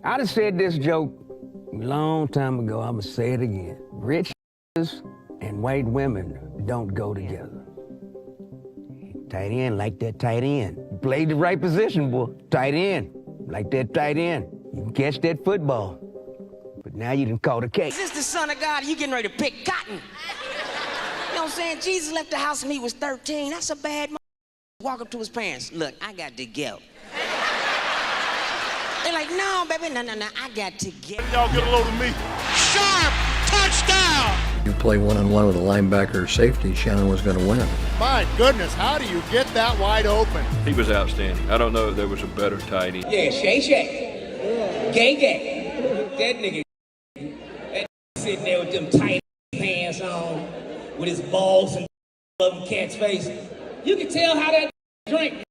I done said this joke a long time ago. I'ma say it again. Rich and white women don't go together. Tight end, like that tight end. Played the right position, boy. Tight end, like that tight end. You can catch that football. But now you done caught a cake. Is this the son of God? You getting ready to pick cotton? You know what I'm saying? Jesus left the house when he was 13. That's a bad walk up to his parents. Look, I got to go. They're like, no, baby, no, I got to get. Y'all get a load of me. Sharpe, touchdown! You play one-on-one with a linebacker or safety, Shannon was going to win. My goodness, how do you get that wide open? He was outstanding. I don't know if there was a better tight end. Yeah, Shay. Gay. That nigga. That sitting there with them tight pants on, with his balls and loving cat's face. You can tell how that drink.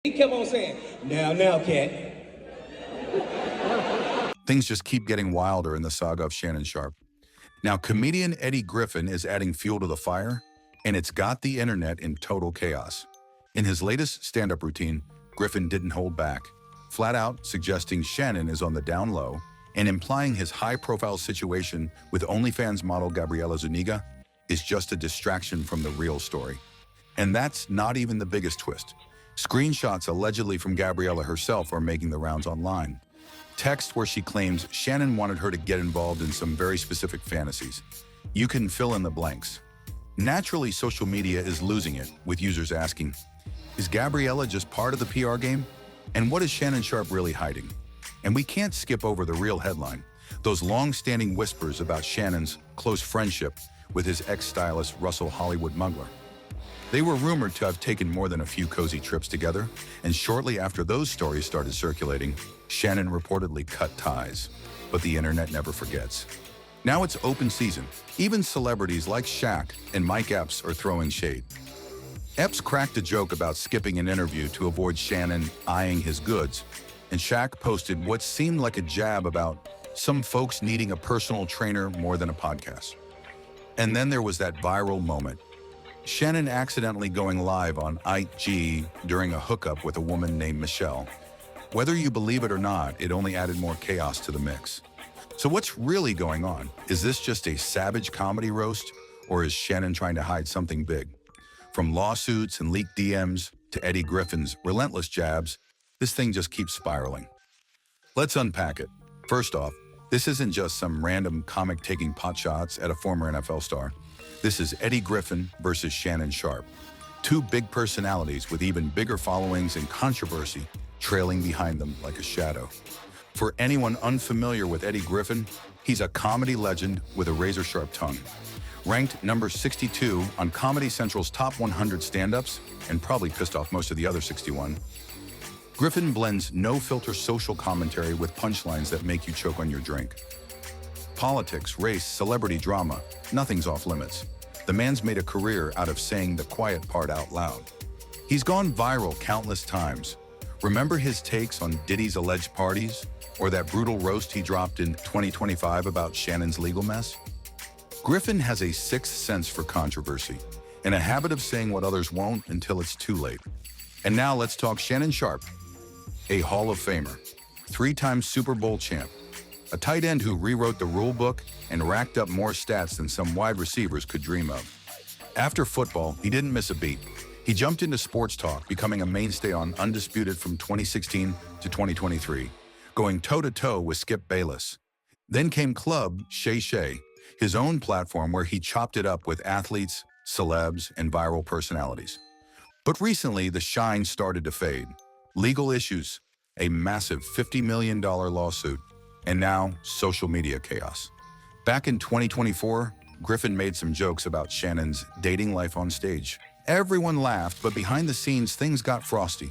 He kept on saying, now, cat. Things just keep getting wilder in the saga of Shannon Sharpe. Now, comedian Eddie Griffin is adding fuel to the fire, and it's got the internet in total chaos. In his latest stand-up routine, Griffin didn't hold back, flat out suggesting Shannon is on the down low and implying his high-profile situation with OnlyFans model Gabriela Zuniga is just a distraction from the real story. And that's not even the biggest twist. Screenshots allegedly from Gabriela herself are making the rounds online. Text where she claims Shannon wanted her to get involved in some very specific fantasies. You can fill in the blanks. Naturally, social media is losing it, with users asking, is Gabriela just part of the PR game? And what is Shannon Sharpe really hiding? And we can't skip over the real headline, those long-standing whispers about Shannon's close friendship with his ex-stylist Russell Hollywood Mugler. They were rumored to have taken more than a few cozy trips together, and shortly after those stories started circulating, Shannon reportedly cut ties. But the internet never forgets. Now it's open season. Even celebrities like Shaq and Mike Epps are throwing shade. Epps cracked a joke about skipping an interview to avoid Shannon eyeing his goods, and Shaq posted what seemed like a jab about some folks needing a personal trainer more than a podcast. And then there was that viral moment. Shannon accidentally going live on IG during a hookup with a woman named Michelle. Whether you believe it or not, it only added more chaos to the mix. So what's really going on? Is this just a savage comedy roast, or is Shannon trying to hide something big? From lawsuits and leaked DMs to Eddie Griffin's relentless jabs, this thing just keeps spiraling. Let's unpack it. First off, this isn't just some random comic taking potshots at a former NFL star. This is Eddie Griffin versus Shannon Sharpe, two big personalities with even bigger followings and controversy trailing behind them like a shadow. For anyone unfamiliar with Eddie Griffin, he's a comedy legend with a razor-sharp tongue. Ranked number 62 on Comedy Central's top 100 stand-ups, and probably pissed off most of the other 61, Griffin blends no-filter social commentary with punchlines that make you choke on your drink. Politics, race, celebrity drama, nothing's off limits. The man's made a career out of saying the quiet part out loud. He's gone viral countless times. Remember his takes on Diddy's alleged parties? Or that brutal roast he dropped in 2025 about Shannon's legal mess? Griffin has a sixth sense for controversy and a habit of saying what others won't until it's too late. And now let's talk Shannon Sharpe, a Hall of Famer, three-time Super Bowl champ, a tight end who rewrote the rule book and racked up more stats than some wide receivers could dream of. After football, he didn't miss a beat. He jumped into sports talk, becoming a mainstay on Undisputed from 2016 to 2023, going toe-to-toe with Skip Bayless. Then came Club Shay Shay, his own platform where he chopped it up with athletes, celebs, and viral personalities. But recently, the shine started to fade. Legal issues, a massive $50 million lawsuit, and now social media chaos. Back in 2024, Griffin made some jokes about Shannon's dating life on stage. Everyone laughed, but behind the scenes, things got frosty.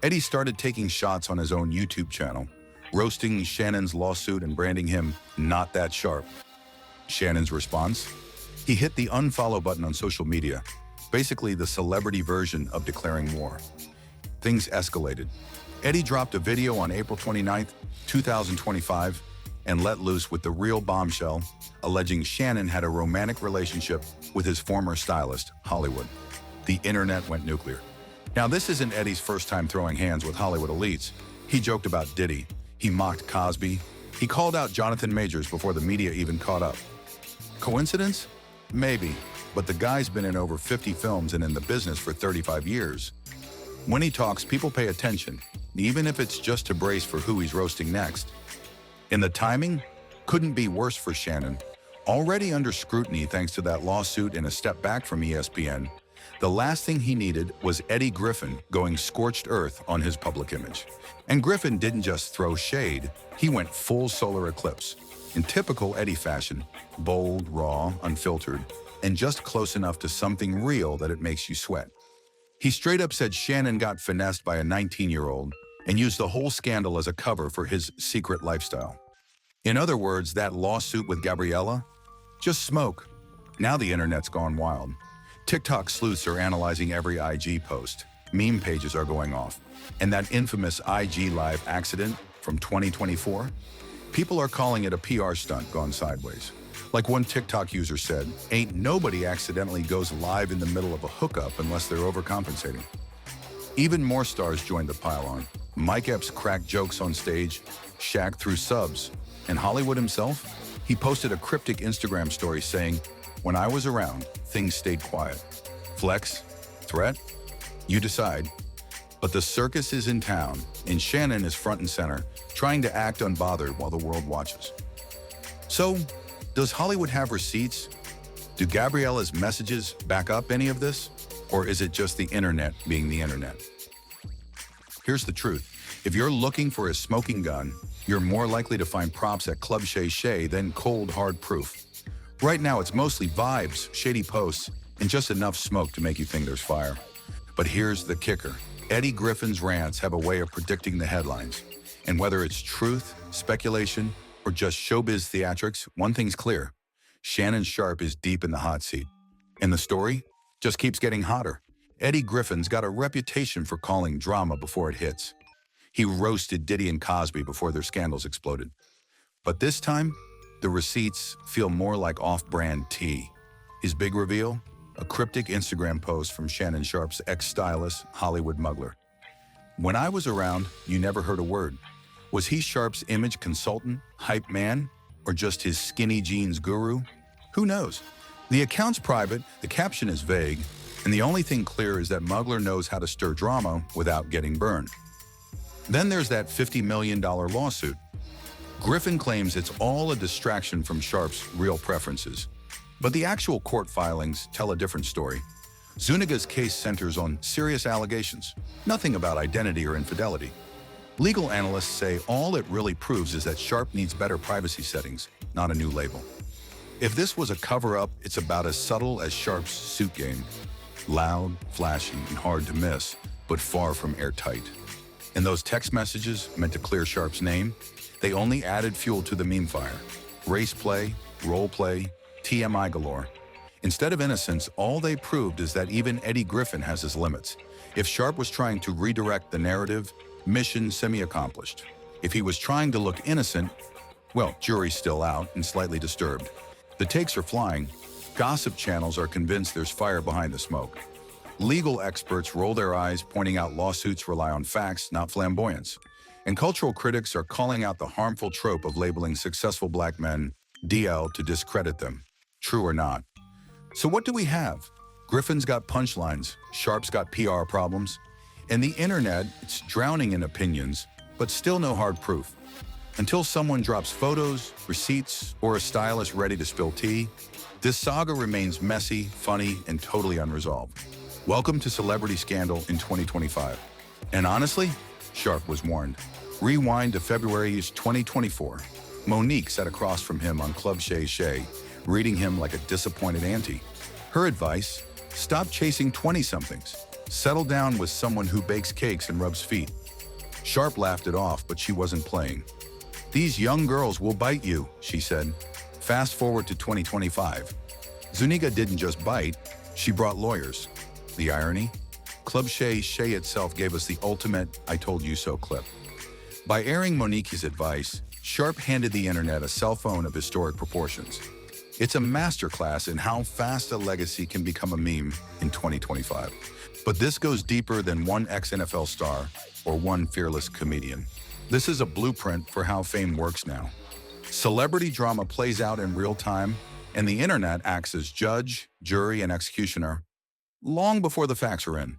Eddie started taking shots on his own YouTube channel, roasting Shannon's lawsuit and branding him not that sharp. Shannon's response? He hit the unfollow button on social media, basically the celebrity version of declaring war. Things escalated. Eddie dropped a video on April 29th, 2025, and let loose with the real bombshell, alleging Shannon had a romantic relationship with his former stylist, Hollywood. The internet went nuclear. Now, this isn't Eddie's first time throwing hands with Hollywood elites. He joked about Diddy. He mocked Cosby. He called out Jonathan Majors before the media even caught up. Coincidence? Maybe, but the guy's been in over 50 films and in the business for 35 years. When he talks, people pay attention, even if it's just to brace for who he's roasting next. And the timing couldn't be worse for Shannon. Already under scrutiny thanks to that lawsuit and a step back from ESPN, the last thing he needed was Eddie Griffin going scorched earth on his public image. And Griffin didn't just throw shade, he went full solar eclipse. In typical Eddie fashion, bold, raw, unfiltered, and just close enough to something real that it makes you sweat. He straight up said Shannon got finessed by a 19-year-old and used the whole scandal as a cover for his secret lifestyle. In other words, that lawsuit with Gabriella? Just smoke. Now the internet's gone wild. TikTok sleuths are analyzing every IG post. Meme pages are going off. And that infamous IG Live accident from 2024? People are calling it a PR stunt gone sideways. Like one TikTok user said, ain't nobody accidentally goes live in the middle of a hookup unless they're overcompensating. Even more stars joined the pile-on. Mike Epps cracked jokes on stage, Shaq threw subs, and Hollywood himself, he posted a cryptic Instagram story saying, "When I was around, things stayed quiet." Flex? Threat? You decide. But the circus is in town, and Shannon is front and center, trying to act unbothered while the world watches. So, does Hollywood have receipts? Do Gabriella's messages back up any of this? Or is it just the internet being the internet? Here's the truth. If you're looking for a smoking gun, you're more likely to find props at Club Shay Shay than cold, hard proof. Right now, it's mostly vibes, shady posts, and just enough smoke to make you think there's fire. But here's the kicker. Eddie Griffin's rants have a way of predicting the headlines. And whether it's truth, speculation, or just showbiz theatrics, one thing's clear. Shannon Sharpe is deep in the hot seat. And the story just keeps getting hotter. Eddie Griffin's got a reputation for calling drama before it hits. He roasted Diddy and Cosby before their scandals exploded. But this time, the receipts feel more like off-brand tea. His big reveal? A cryptic Instagram post from Shannon Sharpe's ex-stylist, Hollywood Muggler. "When I was around, you never heard a word." Was he Sharpe's image consultant, hype man, or just his skinny jeans guru? Who knows? The account's private, the caption is vague, and the only thing clear is that Muggler knows how to stir drama without getting burned. Then there's that $50 million lawsuit. Griffin claims it's all a distraction from Sharpe's real preferences. But the actual court filings tell a different story. Zuniga's case centers on serious allegations, nothing about identity or infidelity. Legal analysts say all it really proves is that Sharpe needs better privacy settings, not a new label. If this was a cover-up, it's about as subtle as Sharpe's suit game. Loud, flashy, and hard to miss, but far from airtight. And those text messages meant to clear Sharpe's name, they only added fuel to the meme fire. Race play, role play, TMI galore. Instead of innocence, all they proved is that even Eddie Griffin has his limits. If Sharpe was trying to redirect the narrative, mission semi-accomplished. If he was trying to look innocent, well, jury's still out and slightly disturbed. The takes are flying. Gossip channels are convinced there's fire behind the smoke. Legal experts roll their eyes, pointing out lawsuits rely on facts, not flamboyance. And cultural critics are calling out the harmful trope of labeling successful black men DL to discredit them, true or not. So what do we have? Griffin's got punchlines, Sharpe's got PR problems, and the internet, it's drowning in opinions, but still no hard proof. Until someone drops photos, receipts, or a stylist ready to spill tea, this saga remains messy, funny, and totally unresolved. Welcome to Celebrity Scandal in 2025. And honestly, Sharpe was warned. Rewind to February 2024. Monique sat across from him on Club Shay Shay, reading him like a disappointed auntie. Her advice, stop chasing 20-somethings. Settle down with someone who bakes cakes and rubs feet. Sharpe laughed it off, but she wasn't playing. "These young girls will bite you," she said. Fast forward to 2025. Zuniga didn't just bite, she brought lawyers. The irony? Club Shay Shay itself gave us the ultimate "I told you so" clip. By airing Monique's advice, Sharpe handed the internet a cell phone of historic proportions. It's a masterclass in how fast a legacy can become a meme in 2025. But this goes deeper than one ex-NFL star or one fearless comedian. This is a blueprint for how fame works now. Celebrity drama plays out in real time, and the internet acts as judge, jury, and executioner long before the facts are in.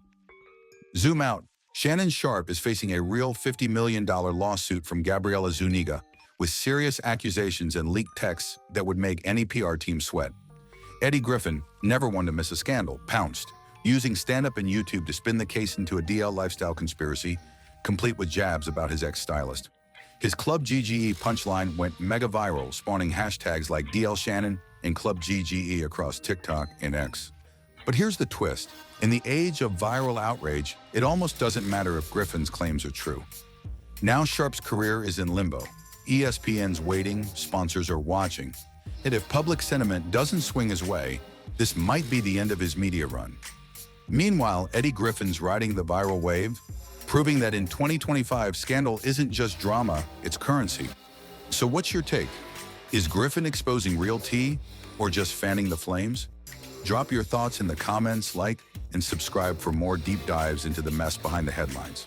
Zoom out. Shannon Sharpe is facing a real $50 million lawsuit from Gabriela Zuniga with serious accusations and leaked texts that would make any PR team sweat. Eddie Griffin, never one to miss a scandal, pounced, using stand-up and YouTube to spin the case into a DL lifestyle conspiracy, complete with jabs about his ex-stylist. His Club GGE punchline went mega viral, spawning hashtags like DL Shannon and Club GGE across TikTok and X. But here's the twist. In the age of viral outrage, it almost doesn't matter if Griffin's claims are true. Now Sharpe's career is in limbo. ESPN's waiting, sponsors are watching. And if public sentiment doesn't swing his way, this might be the end of his media run. Meanwhile, Eddie Griffin's riding the viral wave, proving that in 2025, scandal isn't just drama, it's currency. So what's your take? Is Griffin exposing real tea or just fanning the flames? Drop your thoughts in the comments, like, and subscribe for more deep dives into the mess behind the headlines.